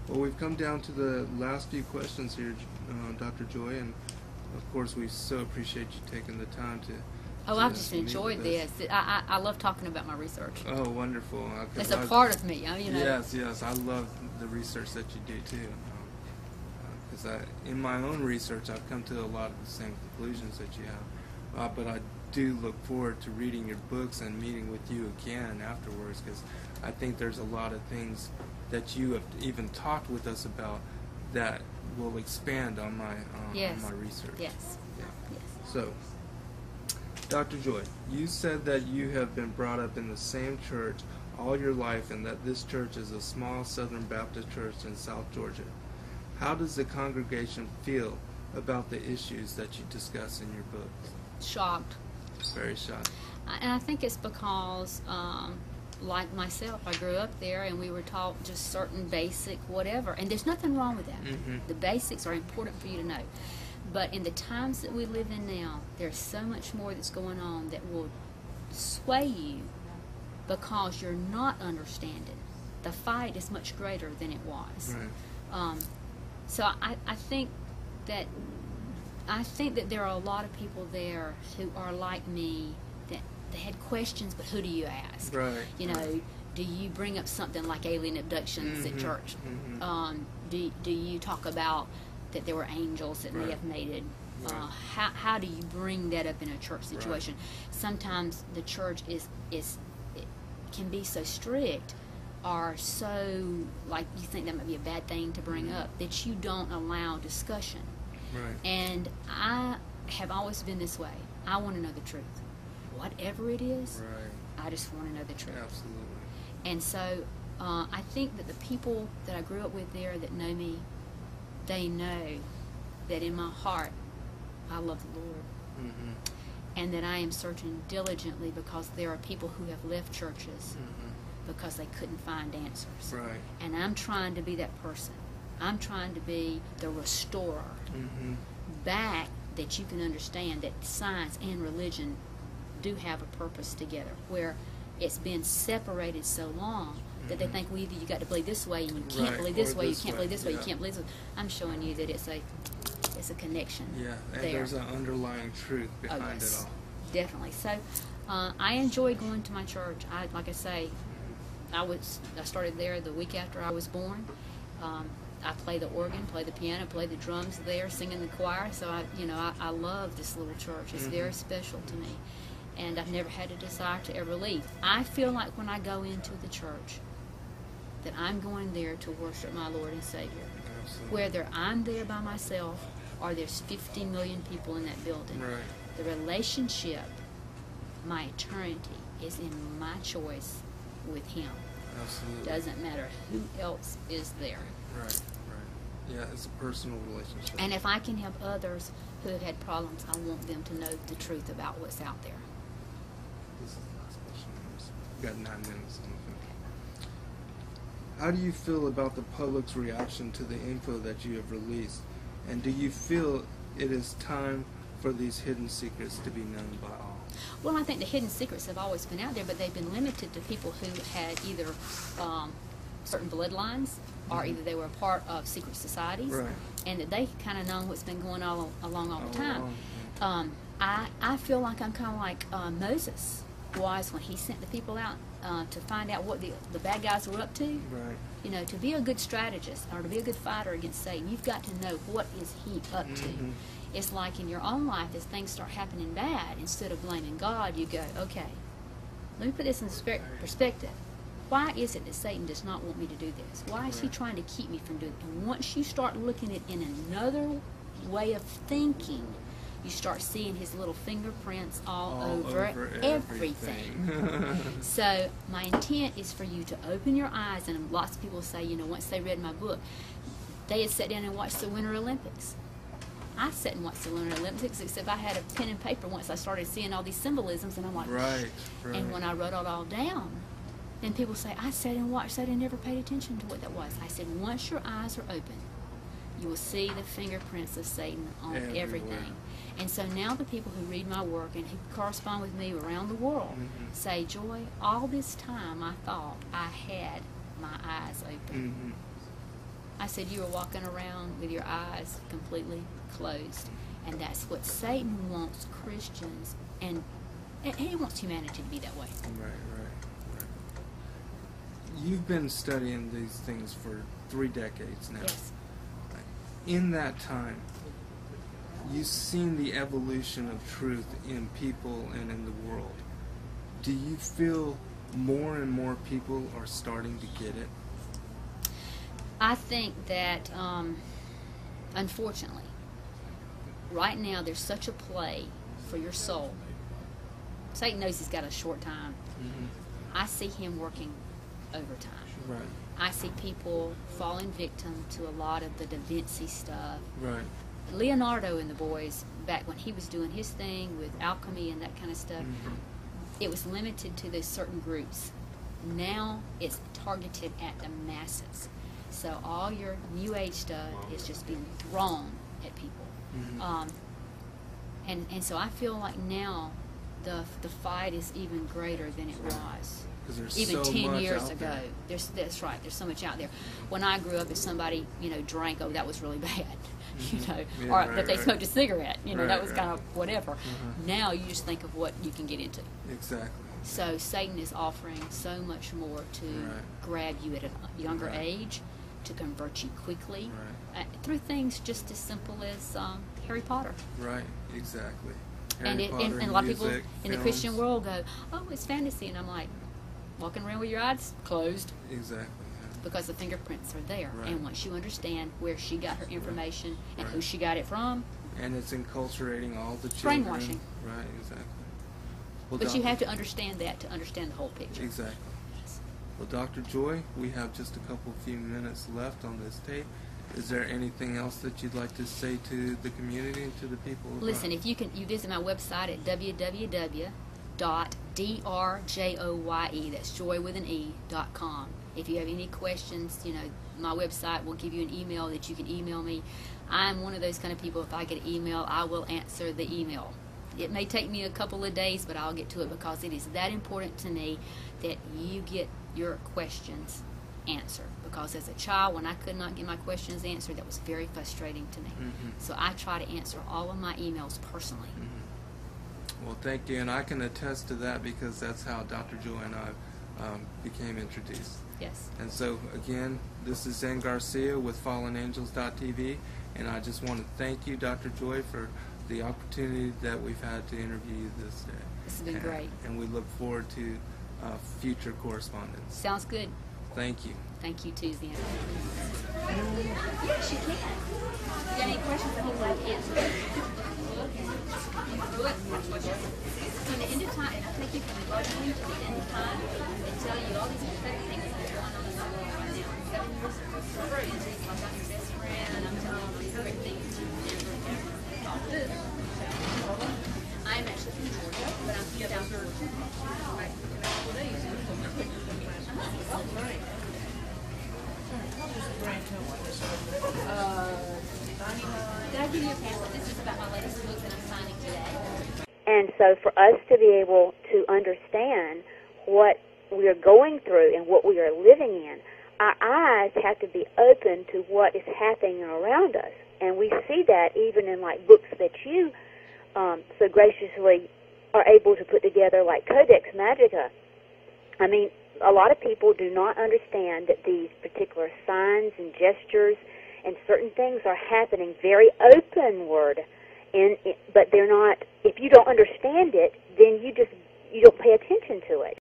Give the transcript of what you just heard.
Well, we've come down to the last few questions here, Dr. Joy, and of course we so appreciate you taking the time to. Oh, I've just enjoyed this. I love talking about my research. Oh, wonderful. It's a part of me. Yes, I love the research that you do too. Because in my own research, I've come to a lot of the same conclusions that you have. But I do look forward to reading your books and meeting with you again afterwards, because I think there's a lot of things that you have even talked with us about that will expand on my on my research. Yes. Yeah. Yes. So, Dr. Joy, you said that you have been brought up in the same church all your life, and that this church is a small Southern Baptist church in South Georgia. How does the congregation feel about the issues that you discuss in your books? Shocked. Very shocked. And I think it's because, like myself, I grew up there and we were taught just certain basic whatever. And there's nothing wrong with that. Mm-hmm. The basics are important for you to know. But in the times that we live in now, there's so much more that's going on that will sway you because you're not understanding. The fight is much greater than it was. Right. So I think that there are a lot of people there who are like me, that they had questions, but who do you ask? Right. Do you bring up something like alien abductions at church? Mm-hmm. Do you talk about that there were angels that may have mated? Right. How do you bring that up in a church situation? Right. Sometimes the church it can be so strict, or so like you think that might be a bad thing to bring up, that you don't allow discussion. Right. And I have always been this way. I want to know the truth. Whatever it is, Right. I just want to know the truth. Absolutely. And so I think that the people that I grew up with there that know me, they know that in my heart I love the Lord. Mm-hmm. And that I am searching diligently, because there are people who have left churches because they couldn't find answers. Right. And I'm trying to be that person. I'm trying to be the restorer back, that you can understand that science and religion do have a purpose together, where it's been separated so long that they think, well, either you got to believe this way and you can't believe this way, you can't believe this way, you can't believe this way. I'm showing you that it's a connection. Yeah, and there. there's an underlying truth behind it all. Definitely. So I enjoy going to my church. Like I say, I started there the week after I was born. I play the organ, play the piano, play the drums there, sing in the choir. So I love this little church. It's very special to me, and I've never had a desire to ever leave. I feel like when I go into the church that I'm going there to worship my Lord and Savior. Absolutely. Whether I'm there by myself or there's 50 million people in that building. Right. The relationship, my eternity, is in my choice with Him. Absolutely. Doesn't matter who else is there. Right. Yeah, it's a personal relationship. And if I can help others who have had problems, I want them to know the truth about what's out there. This is the last question. We've got 9 minutes on the film. How do you feel about the public's reaction to the info that you have released? And do you feel it is time for these hidden secrets to be known by all? Well, I think the hidden secrets have always been out there, but they've been limited to people who had either certain bloodlines, or either they were a part of secret societies, and that they kind of known what's been going on along all the time. I feel like I'm kind of like Moses was when he sent the people out to find out what the bad guys were up to. Right. To be a good strategist or to be a good fighter against Satan, you've got to know what is he up to. It's like in your own life, as things start happening bad, instead of blaming God, you go, okay, let me put this in perspective. Why is it that Satan does not want me to do this? Why is he trying to keep me from doing it? And once you start looking at it in another way of thinking, you start seeing his little fingerprints all over everything. So my intent is for you to open your eyes, and lots of people say, once they read my book, they had sat down and watched the Winter Olympics. I sat and watched the Winter Olympics, except I had a pen and paper once I started seeing all these symbolisms, and I'm like, right. And when I wrote it all down, then people say, I sat and watched that and never paid attention to what that was. I said, once your eyes are open, you will see the fingerprints of Satan on everything. And so now the people who read my work and who correspond with me around the world say, Joy, all this time I thought I had my eyes open. I said you were walking around with your eyes completely closed. And that's what Satan wants Christians, and he wants humanity to be that way. Right. You've been studying these things for 3 decades now. Yes. In that time, you've seen the evolution of truth in people and in the world. Do you feel more and more people are starting to get it? I think that, unfortunately, right now there's such a play for your soul. Satan knows he's got a short time. I see him working overtime. Right. I see people falling victim to a lot of the Da Vinci stuff. Right. Leonardo and the boys, back when he was doing his thing with alchemy and that kind of stuff, it was limited to those certain groups. Now it's targeted at the masses. So all your New Age stuff is just being thrown at people. And so I feel like now the fight is even greater than it was. Even so 10 much years out ago. there. That's right. There's so much out there. When I grew up, if somebody, drank, that was really bad. That they smoked a cigarette. That was kind of whatever. Now you just think of what you can get into. Exactly. So Satan is offering so much more to grab you at a younger age, to convert you quickly, through things just as simple as Harry Potter. Right. Exactly. And Harry Potter, a lot of music, people in the Christian world go, "Oh, it's fantasy," and I'm like, walking around with your eyes closed. Exactly. Because the fingerprints are there. Right. And once you understand where she got her information and who she got it from. And it's enculturating all the children. Brainwashing. Right, exactly. Well, but you have to understand that to understand the whole picture. Exactly. Well, Dr. Joye, we have just a few minutes left on this tape. Is there anything else that you'd like to say to the community and to the people? Listen, if you visit my website at www.drjoye, that's joy with an E.com. If you have any questions, my website will give you an email that you can email me. I'm one of those kind of people, if I get an email, I will answer the email. It may take me a couple of days, but I'll get to it because it is that important to me that you get your questions answered. Because as a child, when I could not get my questions answered, that was very frustrating to me. So I try to answer all of my emails personally. Well, thank you, and I can attest to that because that's how Dr. Joye and I became introduced. Yes. And so, again, this is Zen Garcia with FallenAngels.tv, and I just want to thank you, Dr. Joye, for the opportunity that we've had to interview you this day. This has been great. And we look forward to future correspondence. Sounds good. Thank you. Thank you, too, Zen. Yes, you can. If you got any questions, I would like to answer them. Good. From the end of time, and I'll take you from the gardening to the end of time and tell you all these prophetic things that are going on in the world right now. 7 years ago, I'm not your best friend, and I'm telling all these great things to never, ever talk to. I am actually from Georgia, but I'm from South Georgia. Right. In a couple of days. Did I give you a pamphlet? This is about my latest book that I'm signing today. And so for us to be able to understand what we are going through and what we are living in, our eyes have to be open to what is happening around us. And we see that even in like books that you so graciously are able to put together, like Codex Magica. I mean, a lot of people do not understand that these particular signs and gestures and certain things are happening very openward, but they're not. If you don't understand it, then you don't pay attention to it.